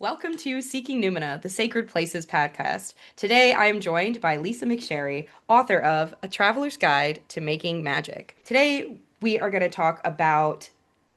Welcome to Seeking Numina, the Sacred Places podcast. Today I am joined by Lisa McSherry, author of A Traveler's Guide to Making Magic. Today we are going to talk about,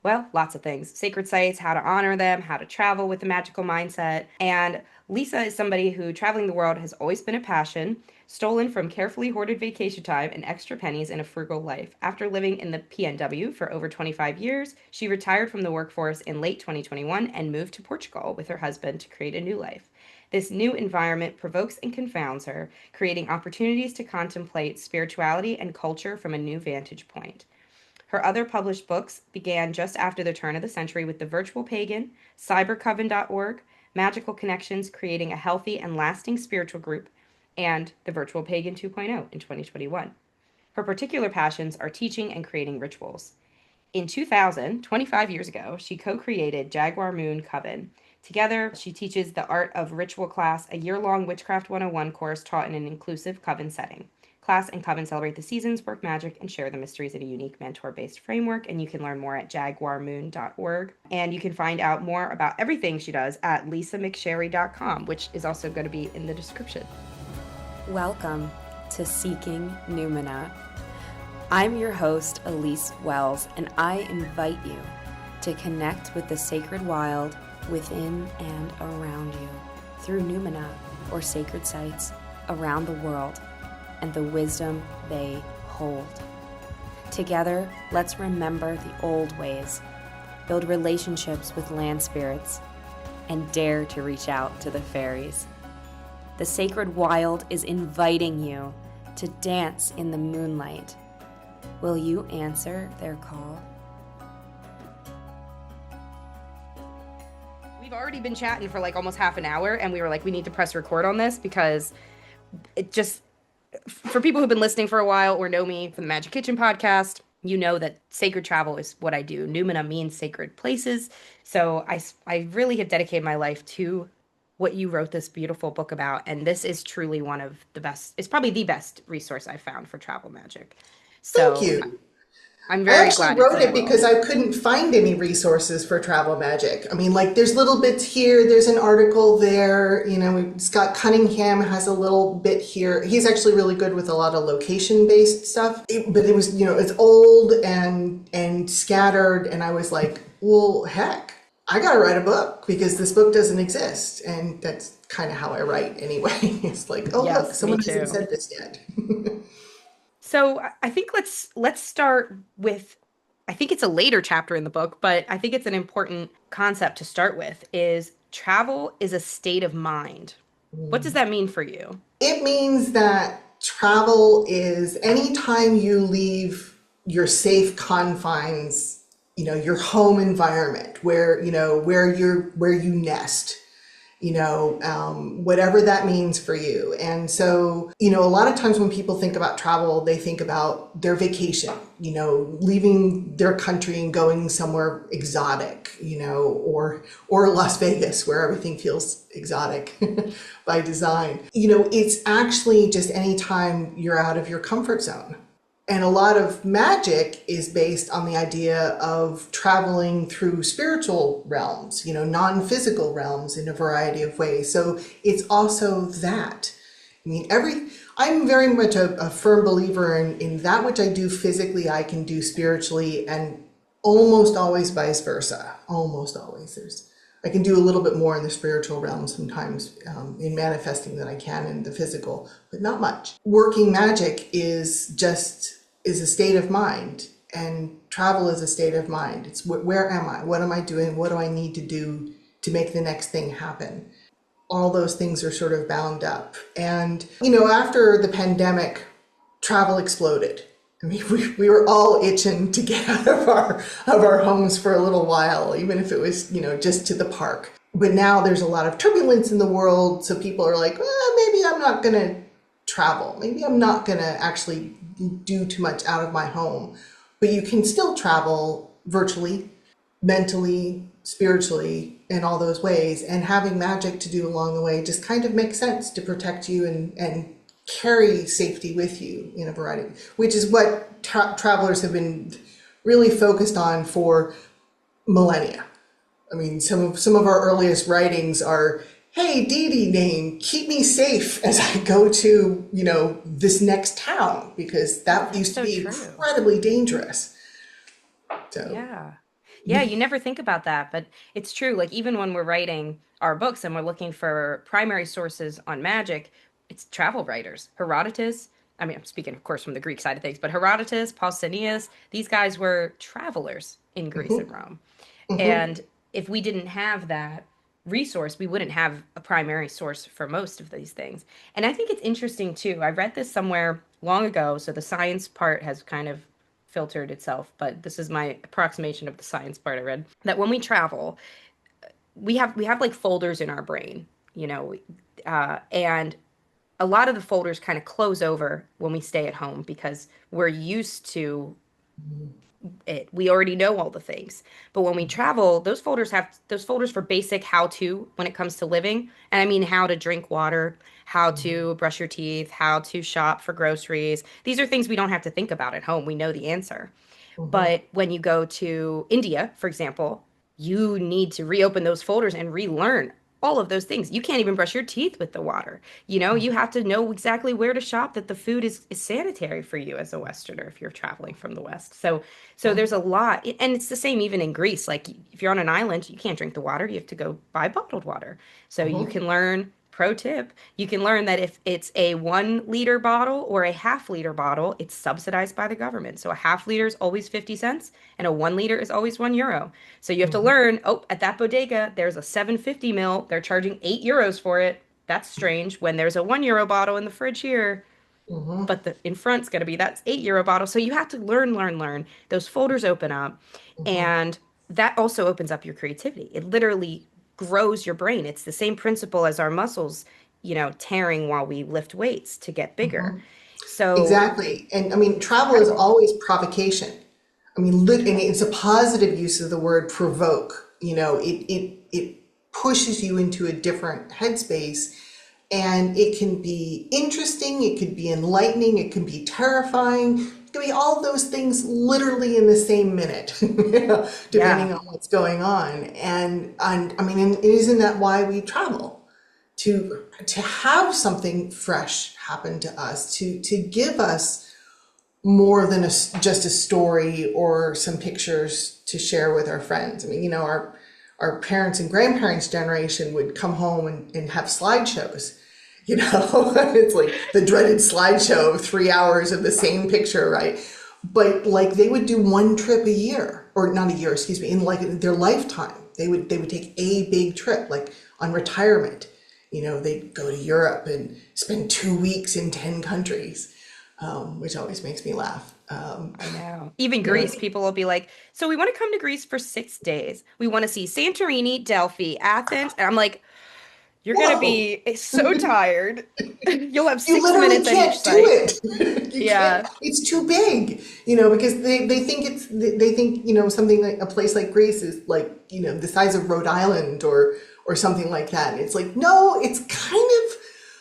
well, lots of things. Sacred sites, how to honor them, how to travel with a magical mindset. And Lisa is somebody who traveling the world has always been a passion, stolen from carefully hoarded vacation time and extra pennies in a frugal life. After living in the PNW for over 25 years, she retired from the workforce in late 2021 and moved to Portugal with her husband to create a new life. This new environment provokes and confounds her, creating opportunities to contemplate spirituality and culture from a new vantage point. Her other published books began just after the turn of the century with The Virtual Pagan, cybercoven.org, Magical Connections, Creating a Healthy and Lasting Spiritual Group, and The Virtual Pagan 2.0 in 2021. Her particular passions are teaching and creating rituals. In 2000, 25 years ago, she co-created Jaguar Moon Coven. Together, she teaches the Art of Ritual class, a year-long Witchcraft 101 course taught in an inclusive coven setting. Class and coven celebrate the seasons, work magic, and share the mysteries in a unique mentor-based framework. And you can learn more at jaguarmoon.org. And you can find out more about everything she does at lisamcsherry.com, which is also going to be in the description. Welcome to Seeking Numina. I'm your host, Elise Wells, and I invite you to connect with the sacred wild within and around you through Numina, or sacred sites around the world, and the wisdom they hold. Together, let's remember the old ways, build relationships with land spirits, and dare to reach out to the fairies. The sacred wild is inviting you to dance in the moonlight. Will you answer their call? We've already been chatting for like almost half an hour, and we were like, we need to press record on this because it just, for people who've been listening for a while or know me from the Magic Kitchen podcast, you know that sacred travel is what I do. Numina means sacred places. So I really have dedicated my life to what you wrote this beautiful book about. And this is truly one of the best, it's probably the best resource I've found for travel magic. Thank So you. I'm I very actually glad it's wrote in the it because world. I couldn't find any resources for travel magic. I mean, like, there's little bits here, there's an article there, Scott Cunningham has a little bit here. He's actually really good with a lot of location-based stuff. But it was, it's old and scattered, and I was like, well, heck, I gotta write a book because this book doesn't exist. And that's kind of how I write anyway. It's like, oh, look, Yes, me someone hasn't too. said this yet. So I think let's start with, I think it's a later chapter in the book, but I think it's an important concept to start with is travel is a state of mind. What does that mean for you? It means that travel is anytime you leave your safe confines, your home environment where you nest, whatever that means for you. And so, a lot of times when people think about travel, they think about their vacation, leaving their country and going somewhere exotic, or Las Vegas, where everything feels exotic by design. It's actually just anytime you're out of your comfort zone. And a lot of magic is based on the idea of traveling through spiritual realms, non-physical realms in a variety of ways. So it's also that. I mean, I'm very much a firm believer in that which I do physically, I can do spiritually, and almost always vice versa. Almost always. I can do a little bit more in the spiritual realm sometimes in manifesting than I can in the physical, but not much. Working magic is a state of mind, and travel is a state of mind. It's where am I? What am I doing? What do I need to do to make the next thing happen? All those things are sort of bound up. And, after the pandemic, travel exploded. I mean, we were all itching to get out of our homes for a little while, even if it was, just to the park. But now there's a lot of turbulence in the world, so people are like, well, maybe I'm not going to travel. Maybe I'm not going to actually do too much out of my home. But you can still travel virtually, mentally, spiritually, in all those ways. And having magic to do along the way just kind of makes sense to protect you and carry safety with you in a variety, which is what travelers have been really focused on for millennia. I mean, some of our earliest writings are, "Hey, Dee Dee name, keep me safe as I go to, this next town," because that That's used to so be true. incredibly dangerous. So, Yeah. Yeah, you never think about that, but it's true. Like even when we're writing our books and we're looking for primary sources on magic, it's travel writers. Herodotus, I mean, I'm speaking, of course, from the Greek side of things, but Herodotus, Pausanias, these guys were travelers in Greece and mhm, Rome. mhm, And if we didn't have that resource, we wouldn't have a primary source for most of these things. And I think it's interesting too. I read this somewhere long ago, so the science part has kind of filtered itself, but this is my approximation of the science part I read. That when we travel, we have like folders in our brain, and a lot of the folders kind of close over when we stay at home because we're used to it. We already know all the things. But when we travel, those folders for basic how to when it comes to living. And I mean how to drink water, how to brush your teeth, how to shop for groceries. These are things we don't have to think about at home. We know the answer. mhm, But when you go to India, for example, you need to reopen those folders and relearn all of those things. You can't even brush your teeth with the water. You have to know exactly where to shop that the food is sanitary for you as a Westerner if you're traveling from the West. So mhm, there's a lot, and it's the same even in Greece. Like if you're on an island, you can't drink the water. You have to go buy bottled water. So you mhm, can learn. Pro tip, you can learn that if it's a 1 liter bottle or a half-liter bottle, it's subsidized by the government. So a half-liter is always 50 cents and a 1 liter is always €1. So you have to mhm, learn, oh, at that bodega, there's a 750 mil, they're charging €8 for it. That's strange when there's a €1 bottle in the fridge here, mhm, but the in front's going to be that's €8 bottle. So you have to learn, learn, learn. Those folders open up, mhm, and that also opens up your creativity. It literally grows your brain. It's the same principle as our muscles, tearing while we lift weights to get bigger. mhm. So Exactly. And I mean, it's travel is incredible. always provocation. I mean, and it's a positive use of the word provoke. It pushes you into a different headspace, and it can be interesting, it could be enlightening, it can be terrifying, it can be all those things literally in the same minute, Yeah. depending on what's going on. And I mean, and isn't that why we travel? To have something fresh happen to us, to give us more than just a story or some pictures to share with our friends. I mean, our parents and grandparents' generation would come home and have slideshows. It's like the dreaded slideshow of 3 hours of the same picture, right? But like they would do one trip a year, or not a year, excuse me, in like their lifetime. They would take a big trip, like on retirement. They'd go to Europe and spend 2 weeks in 10 countries, which always makes me laugh. I know. Even You know, Greece, people will be like, so we want to come to Greece for 6 days. We want to see Santorini, Delphi, Athens. And I'm like, you're going to whoa, be so tired. You'll have you six literally minutes at each can't do site. it. You can't. Yeah. It's too big. Because they think something like a place like Greece is like the size of Rhode Island or something like that. And it's like no, it's kind of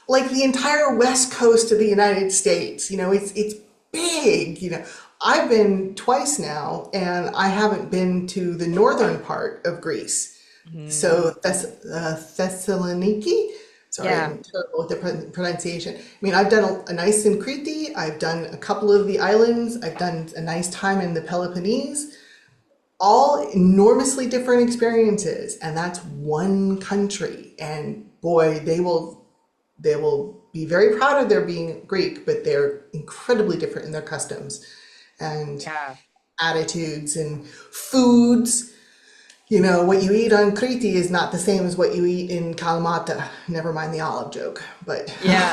like the entire west coast of the United States. It's big. I've been twice now, and I haven't been to the northern part of Greece. Mhm. So Thessaloniki. Sorry, Yeah. I'm terrible with the pronunciation. I mean, I've done a nice in Crete. I've done a couple of the islands. I've done a nice time in the Peloponnese. All enormously different experiences, and that's one country. And boy, they will be very proud of their being Greek, but they're incredibly different in their customs and Yeah. attitudes and foods. What you eat on Crete is not the same as what you eat in Kalamata. Never mind the olive joke. But Yeah.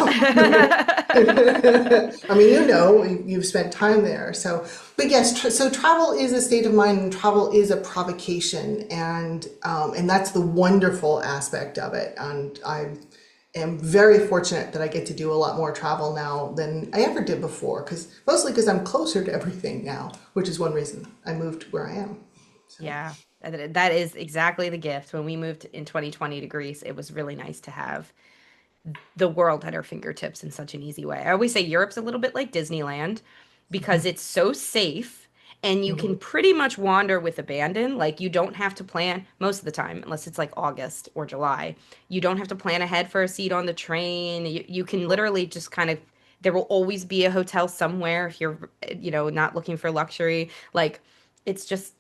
I mean, you've spent time there. But yes, so travel is a state of mind, and travel is a provocation, and that's the wonderful aspect of it. And I am very fortunate that I get to do a lot more travel now than I ever did before, mostly because I'm closer to everything now, which is one reason I moved where I am. So. Yeah. That is exactly the gift. When we moved in 2020 to Greece, it was really nice to have the world at our fingertips in such an easy way. I always say Europe's a little bit like Disneyland because it's so safe and you Hmm. can pretty much wander with abandon. Like you don't have to plan most of the time, unless it's like August or July. You don't have to plan ahead for a seat on the train. You can literally just kind of, there will always be a hotel somewhere if you're, not looking for luxury. Like it's just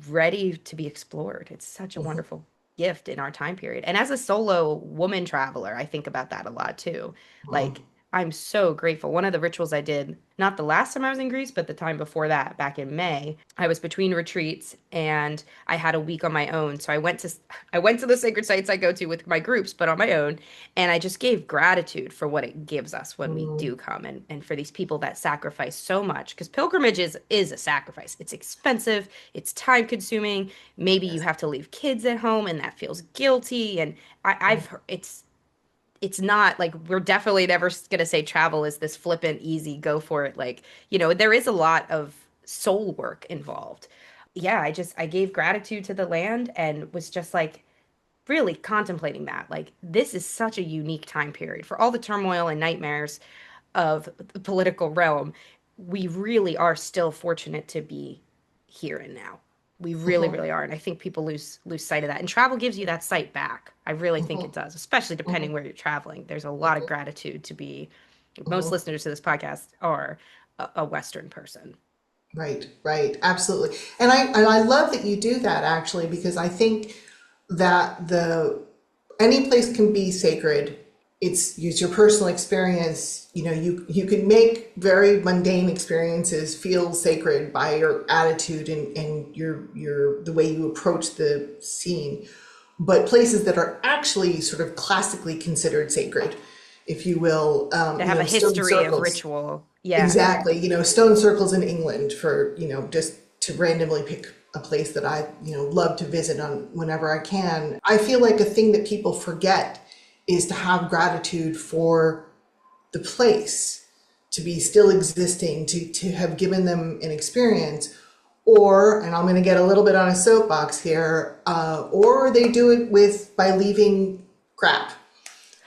ready to be explored. It's such a Hmm. wonderful gift in our time period. And as a solo woman traveler, I think about that a lot too. Like I'm so grateful. One of the rituals I did, not the last time I was in Greece, but the time before that, back in May, I was between retreats and I had a week on my own. So I went to the sacred sites I go to with my groups, but on my own, and I just gave gratitude for what it gives us when we Hmm. do come, and for these people that sacrifice so much, because pilgrimage is a sacrifice. It's expensive, it's time consuming. Maybe you Yes. have to leave kids at home and that feels guilty. And I've heard it's not like we're definitely never going to say travel is this flippant, easy, go for it. Like, there is a lot of soul work involved. Yeah, I gave gratitude to the land and was just like really contemplating that. Like, this is such a unique time period for all the turmoil and nightmares of the political realm. We really are still fortunate to be here and now. We really, Hmm. really are. And I think people lose sight of that. And travel gives you that sight back. I really think it Hmm. does, especially Hmm. depending where you're traveling. There's a lot of gratitude to be. Most Hmm. listeners to this podcast are a Western person. Right, right, absolutely. And I love that you do that actually, because I think that the any place can be sacred. It's your personal experience. You can make very mundane experiences feel sacred by your attitude and your the way you approach the scene. But places that are actually sort of classically considered sacred, if you will, To have a stone history of circles. ritual. Yeah. Exactly. Stone circles in England for, just to randomly pick a place that I, love to visit on whenever I can. I feel like a thing that people forget is to have gratitude for the place, to be still existing, to have given them an experience. Or, and I'm going to get a little bit on a soapbox here, or they do it by leaving crap.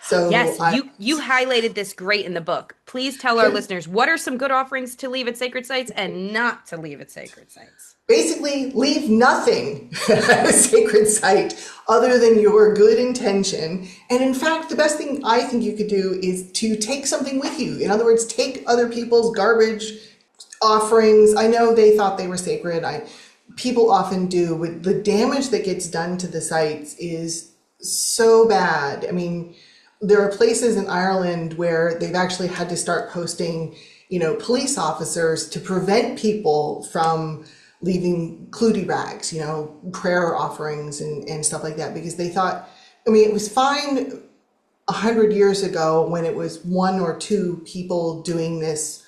So Yes, I, you highlighted this great in the book. Please tell our listeners what are some good offerings to leave at sacred sites and not to leave at sacred sites. basically leave nothing at a sacred site other than your good intention. And in fact, the best thing I think you could do is to take something with you. In other words, take other people's garbage, offerings. I know they thought they were sacred. People often do, but the damage that gets done to the sites is so bad. I mean, there are places in Ireland where they've actually had to start posting, police officers to prevent people from leaving clootie rags, prayer offerings and stuff like that, because they thought, I mean, it was fine 100 years ago when it was one or two people doing this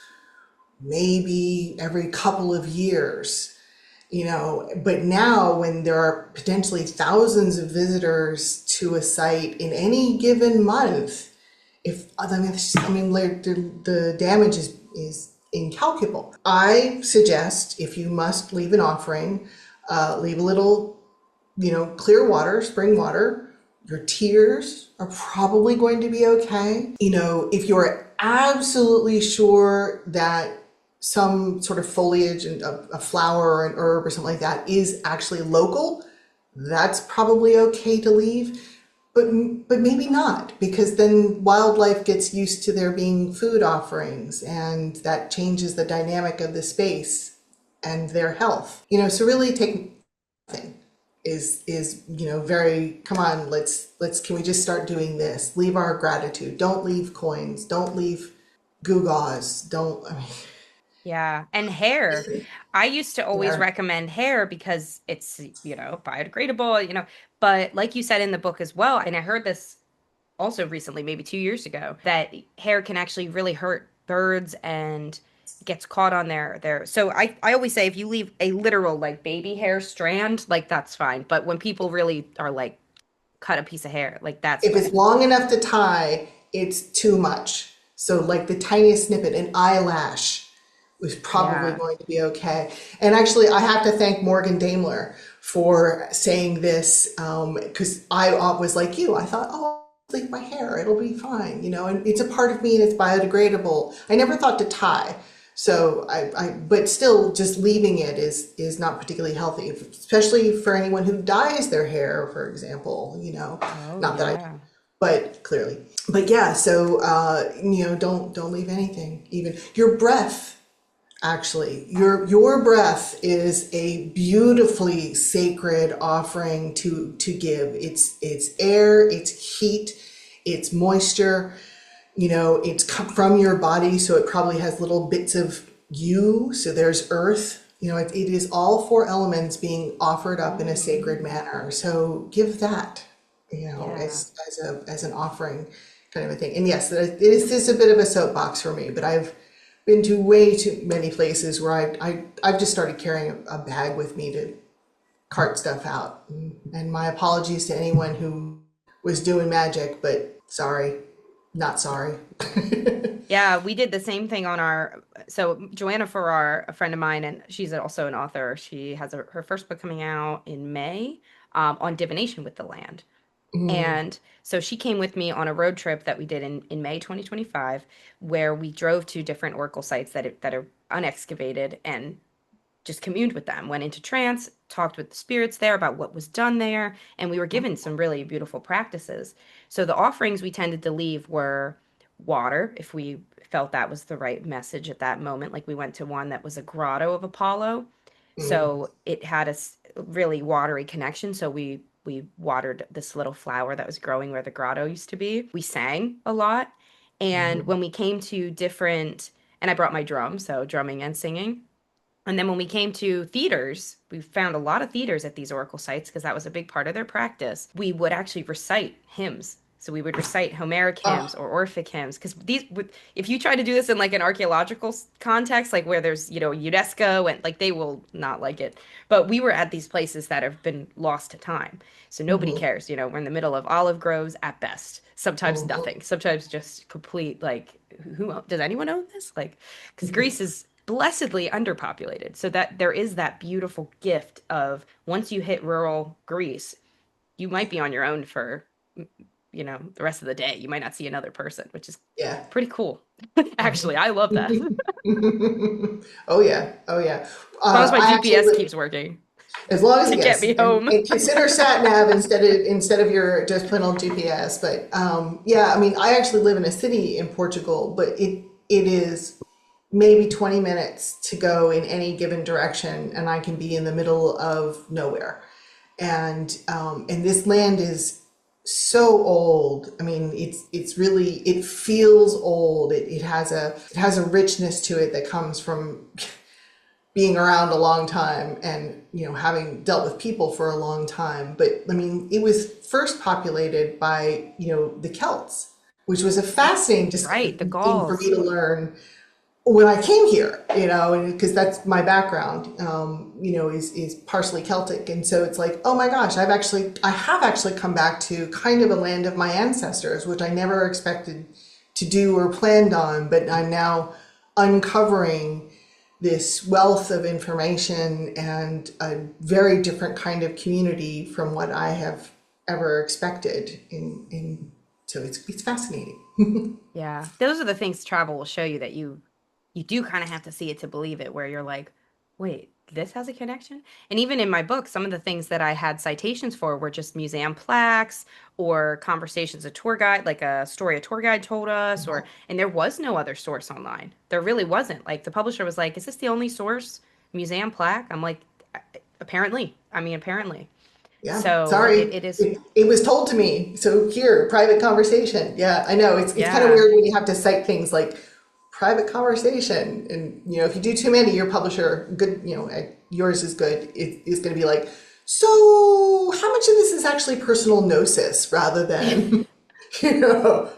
maybe every couple of years, but now when there are potentially thousands of visitors to a site in any given month, if I mean, the damage is incalculable. I suggest, if you must leave an offering, leave a little, clear water, spring water. Your tears are probably going to be okay. If you're absolutely sure that some sort of foliage and a flower or an herb or something like that is actually local, that's probably okay to leave. But maybe not, because then wildlife gets used to there being food offerings, and that changes the dynamic of the space and their health. So really take nothing is very, come on, let's can we just start doing this? Leave our gratitude. Don't leave coins. Don't leave gewgaws. Don't, I mean, Yeah, and hair. I used to always yeah. recommend hair because it's, biodegradable, but like you said in the book as well, and I heard this also recently, maybe 2 years ago, that hair can actually really hurt birds and gets caught on their. So I always say if you leave a literal like baby hair strand, like that's fine. But when people really are like cut a piece of hair, like that's If when it's it. long enough to tie, it's too much. So like the tiniest snippet, an eyelash was probably Yeah. going to be okay. And actually, I have to thank Morgan Daimler for saying this, because I was like you. I thought, oh, I'll leave my hair, it'll be fine, and it's a part of me and it's biodegradable. I never thought to tie. So but still, just leaving it is not particularly healthy, especially for anyone who dyes their hair, for example. Oh, Not that I, yeah. but clearly, but yeah. So don't leave anything, even your breath. Actually, your breath is a beautifully sacred offering to give. It's air, it's heat, it's moisture. It's come from your body, so it probably has little bits of you. So there's earth. It is all four elements being offered up in a sacred manner. So give that, Yeah. as an offering, kind of a thing. And yes, this is a bit of a soapbox for me, but I've been to way too many places where I've just started carrying a bag with me to cart stuff out. And my apologies to anyone who was doing magic, but sorry, not sorry. Yeah, we did the same thing on so Joanna Farrar, a friend of mine, and she's also an author. She has her first book coming out in May, on divination with the land. And so she came with me on a road trip that we did in May 2025, where we drove to different oracle sites that are unexcavated and just communed with them, went into trance, talked with the spirits there about what was done there, and we were given some really beautiful practices. So the offerings we tended to leave were water, if we felt that was the right message at that moment. Like we went to one that was a grotto of Apollo, Mm, so it had a really watery connection. So we watered this little flower that was growing where the grotto used to be. We sang a lot, and mhm, when we came to different, and I brought my drum, so drumming and singing. And then when we came to theaters, we found a lot of theaters at these oracle sites because that was a big part of their practice. We would actually recite hymns. So we would recite Homeric hymns oh, or Orphic hymns because if you try to do this in like an archaeological context, like where there's, UNESCO and like they will not like it. But we were at these places that have been lost to time. So nobody mhm, cares. We're in the middle of olive groves at best. Sometimes mhm. nothing. Sometimes just complete, like, does anyone own this? Like, because Greece is blessedly underpopulated. So that there is that beautiful gift of once you hit rural Greece, you might be on your own for, the rest of the day. You might not see another person, which is Yeah. pretty cool. Actually, I love that. As Oh yeah, oh yeah. long as my I actually GPS live, keeps working as long as to get yes, me and home. consider sat nav instead of your just plain old GPS. But yeah, I mean, I actually live in a city in Portugal, but it is maybe 20 minutes to go in any given direction, and I can be in the middle of nowhere. And this land is so old. I mean, it's really, it feels old. It has a richness to it that comes from being around a long time and having dealt with people for a long time. But I mean, it was first populated by the Celts, which was a fascinating just kind Right, the of thing for me Gauls. to learn when I came here, because that's my background, is partially Celtic. And so it's like, oh my gosh, I have actually come back to kind of a land of my ancestors, which I never expected to do or planned on, but I'm now uncovering this wealth of information and a very different kind of community from what I have ever expected. So it's fascinating. Yeah, those are the things travel will show you that you do kind of have to see it to believe it, where you're like, wait, this has a connection? And even in my book, some of the things that I had citations for were just museum plaques or conversations a tour guide, like a story a tour guide told us, and there was no other source online. There really wasn't. Like the publisher was like, is this the only source museum plaque? I'm like, apparently. I mean, apparently. Yeah, So sorry. it is, It was told to me. So here, private conversation. Yeah, I know. It's kind of yeah. weird when you have to cite things like private conversation. And if you do too many, your publisher, good, yours is good, is going to be like, so how much of this is actually personal gnosis rather than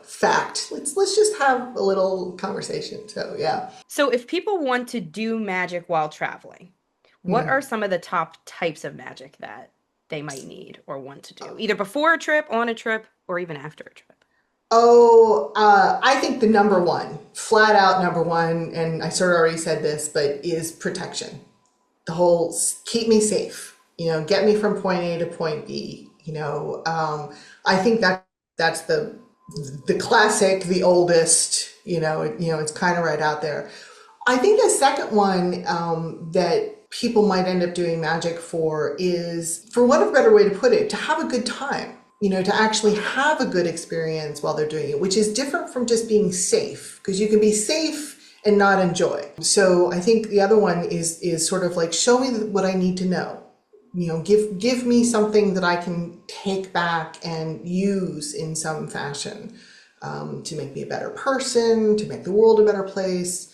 fact? Let's just have a little conversation. So yeah. So, if people want to do magic while traveling, what are some of the top types of magic that they might need or want to do, either before a trip, on a trip, or even after a trip? Oh, I think the number one, flat out number one, and I sort of already said this, but is protection. The whole keep me safe, get me from point A to point B. I think that's the classic, the oldest. It's kind of right out there. I think the second one that people might end up doing magic for is, for want of a better way to put it, to have a good time. To actually have a good experience while they're doing it, which is different from just being safe, because you can be safe and not enjoy. So I think the other one is sort of like, show me what I need to know. Give me something that I can take back and use in some fashion, to make me a better person, to make the world a better place,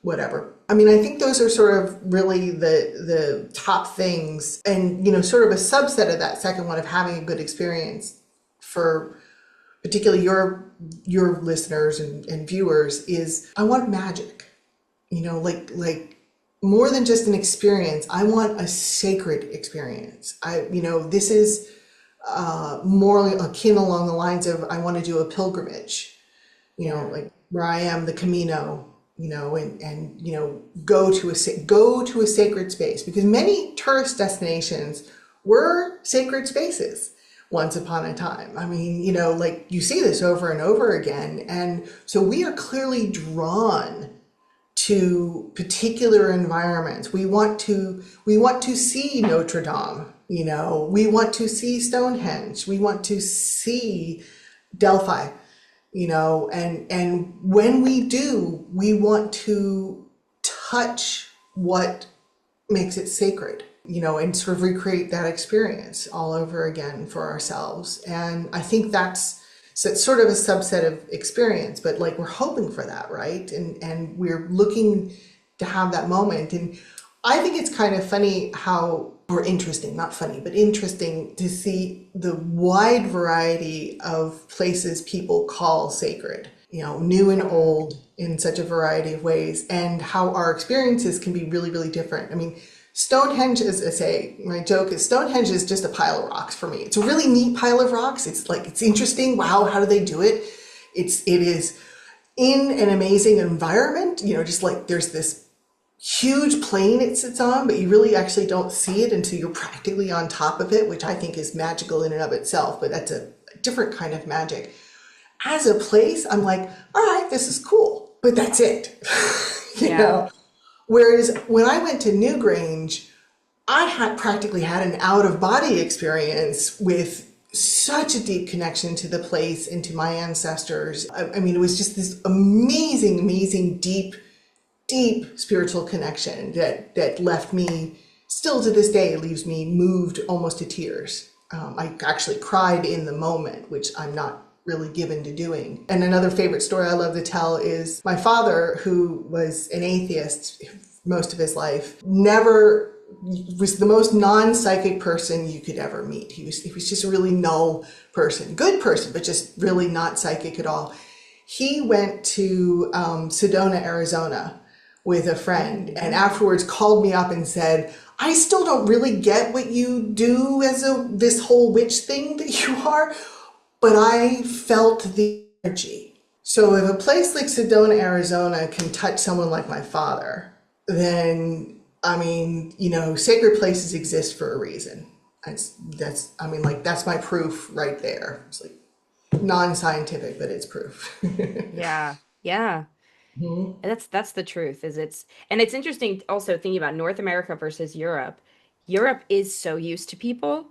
whatever. I mean, I think those are sort of really the top things, and sort of a subset of that second one of having a good experience for particularly your listeners and viewers is, I want magic. Like more than just an experience. I want a sacred experience. This is more akin along the lines of, I want to do a pilgrimage, like where I am, the Camino, and go to a sacred space, because many tourist destinations were sacred spaces once upon a time. I mean, like you see this over and over again. And so we are clearly drawn to particular environments. We want to see Notre Dame, we want to see Stonehenge, we want to see Delphi, and when we do, we want to touch what makes it sacred, and sort of recreate that experience all over again for ourselves. And I think that's sort of a subset of experience, but like we're hoping for that, right? And we're looking to have that moment. And I think it's kind of funny or interesting, not funny, but interesting to see the wide variety of places people call sacred, new and old in such a variety of ways, and how our experiences can be really, really different. I mean, Stonehenge, as I say, my joke is Stonehenge is just a pile of rocks for me. It's a really neat pile of rocks. It's interesting. Wow, how do they do it? It is in an amazing environment, just like there's this huge plane it sits on, but you really actually don't see it until you're practically on top of it, which I think is magical in and of itself, but that's a different kind of magic. As a place, I'm like, all right, this is cool, but that's it. you know? Whereas when I went to Newgrange, I had practically had an out-of-body experience with such a deep connection to the place and to my ancestors. I mean, it was just this amazing, amazing, deep spiritual connection that left me, still to this day, leaves me moved almost to tears. I actually cried in the moment, which I'm not really given to doing. And another favorite story I love to tell is my father, who was an atheist most of his life, was the most non-psychic person you could ever meet. He was just a really null person, good person, but just really not psychic at all. He went to Sedona, Arizona with a friend, and afterwards called me up and said, I still don't really get what you do as this whole witch thing that you are, but I felt the energy. So if a place like Sedona, Arizona can touch someone like my father, then, I mean, sacred places exist for a reason. That's my proof right there. It's like non-scientific, but it's proof. Yeah. Yeah. Mhm. And that's the truth, and it's interesting also thinking about North America versus Europe. Europe is so used to people.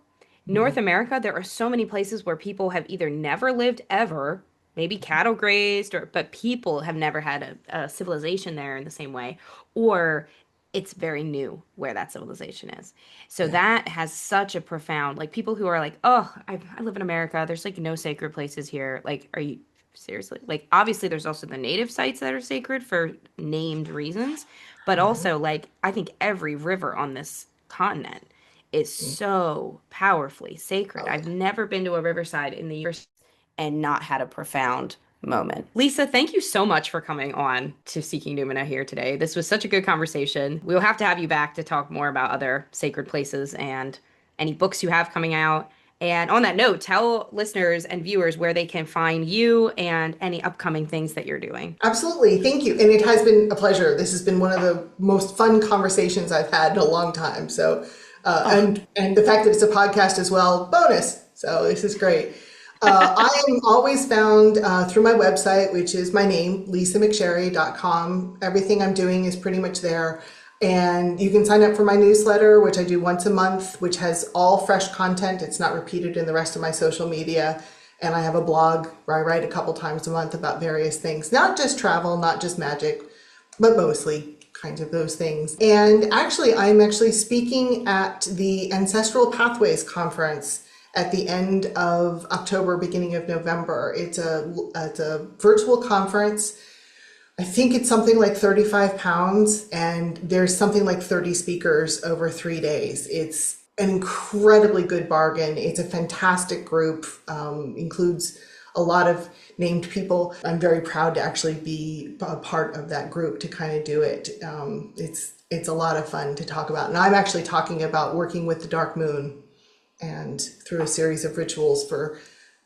North Mhm. America, there are so many places where people have either never lived ever, maybe cattle grazed, but people have never had a civilization there in the same way, or it's very new where that civilization is. So Yeah. that has such a profound, like people who are like, oh, I live in America. There's like no sacred places here. Like, are you seriously? Like, obviously, there's also the native sites that are sacred for named reasons, but Mhm. also, like, I think every river on this continent is so powerfully sacred. Oh, I've never been to a riverside in the years and not had a profound moment. Lisa, thank you so much for coming on to Seeking Numina here today. This was such a good conversation. We'll have to have you back to talk more about other sacred places and any books you have coming out. And on that note, tell listeners and viewers where they can find you and any upcoming things that you're doing. absolutely. Thank you. And it has been a pleasure. This has been one of the most fun conversations I've had in a long time. So, Oh, and the fact that it's a podcast as well, bonus. So this is great. I am always found through my website, which is my name, lisamcsherry.com. Everything I'm doing is pretty much there. And you can sign up for my newsletter, which I do once a month, which has all fresh content. It's not repeated in the rest of my social media. And I have a blog where I write a couple times a month about various things, not just travel, not just magic, but mostly kinds of those things. And actually, I'm actually speaking at the Ancestral Pathways Conference at the end of October, beginning of November. It's a virtual conference. I think it's something like 35 pounds, and there's something like 30 speakers over 3 days. It's an incredibly good bargain. It's a fantastic group, includes a lot of named people. I'm very proud to actually be a part of that group to kind of do it. It's a lot of fun to talk about. And I'm actually talking about working with the dark moon and through a series of rituals for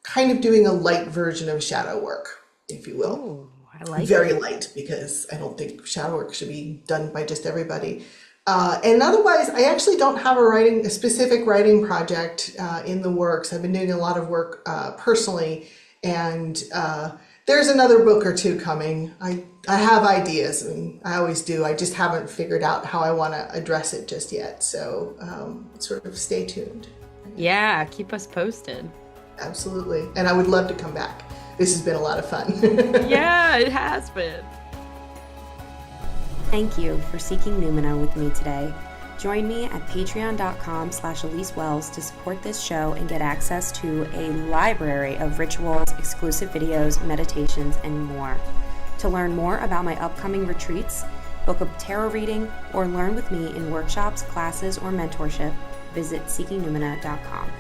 kind of doing a light version of shadow work, if you will. Ooh, I like Very it. light, because I don't think shadow work should be done by just everybody. And otherwise, I actually don't have a specific writing project in the works. I've been doing a lot of work personally, and there's another book or two coming. I have ideas, and I always do. I just haven't figured out how I want to address it just yet. So sort of stay tuned. Yeah, keep us posted. Absolutely. And I would love to come back. This has been a lot of fun. Yeah, it has been. Thank you for seeking Numina with me today. Join me at patreon.com/Elise Wells to support this show and get access to a library of rituals, exclusive videos, meditations, and more. To learn more about my upcoming retreats, book a tarot reading, or learn with me in workshops, classes, or mentorship, visit seekingnumina.com.